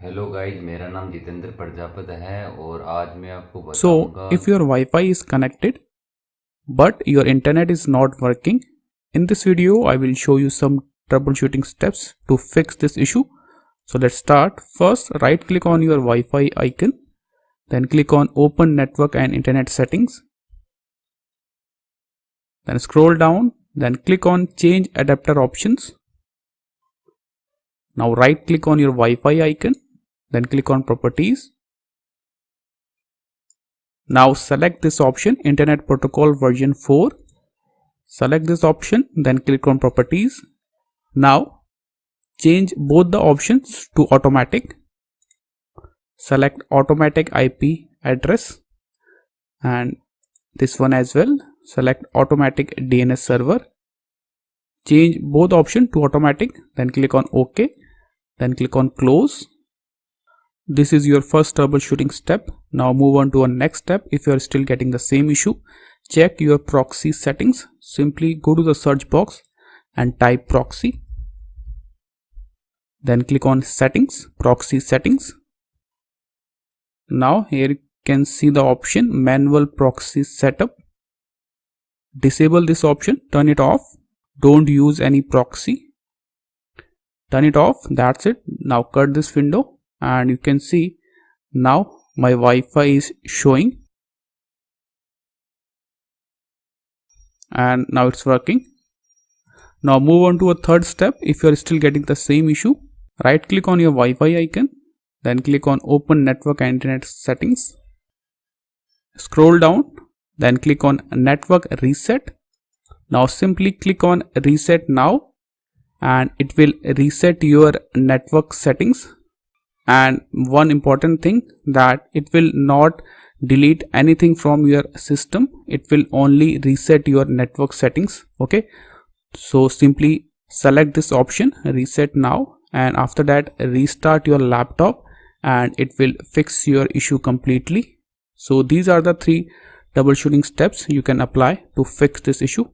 Hello guys, मेरा नाम जितेंद्र प्रजापति है और आज मैं आपको So, बताऊंगा। if your Wi-Fi is connected but your internet is not working, in this video I will show you some troubleshooting steps to fix this issue. So let's start. First, right click on your Wi-Fi icon, then click on Open Network and Internet Settings. Then scroll down, then click on Change Adapter Options. Now right click on your Wi-Fi icon, then click on Properties. Now select this option, Internet Protocol version 4. Select this option, then click on Properties. Now change both the options to automatic. Select automatic IP address and this one as well. Select automatic DNS server. Change both option to automatic, then click on OK, then click on Close. This is your first troubleshooting step. Now move on to a next step. If you are still getting the same issue, check your proxy settings. Simply go to the search box and type proxy. Then click on settings, proxy settings. Now here you can see the option manual proxy setup. Disable this option, turn it off. Don't use any proxy. Turn it off, that's it. Now cut this window and you can see now my Wi-Fi is showing and now it's working. Now move on to a third step. If you are still getting the same issue, right click on your Wi-Fi icon, then click on Open Network and Internet Settings. Scroll down, then click on Network Reset. Now simply click on Reset Now and it will reset your network settings. And one important thing, that it will not delete anything from your system, it will only reset your network settings. Okay, so simply select this option, Reset Now, and after that restart your laptop and it will fix your issue completely. So these are the 3 troubleshooting steps you can apply to fix this issue.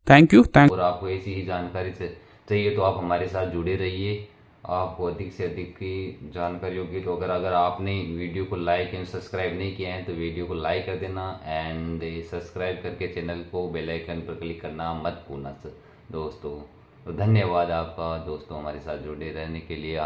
Thank you. और आपको ऐसी ही जानकारी चाहिए तो आप हमारे साथ जुड़े रहिए। आपको अधिक से अधिक की जानकारी होगी तो अगर आपने वीडियो को लाइक एंड सब्सक्राइब नहीं किया है तो वीडियो को लाइक कर देना एंड सब्सक्राइब करके चैनल को बेल आइकन पर क्लिक करना मत भूलना दोस्तों। तो धन्यवाद आपका दोस्तों हमारे साथ जुड़े रहने के लिए।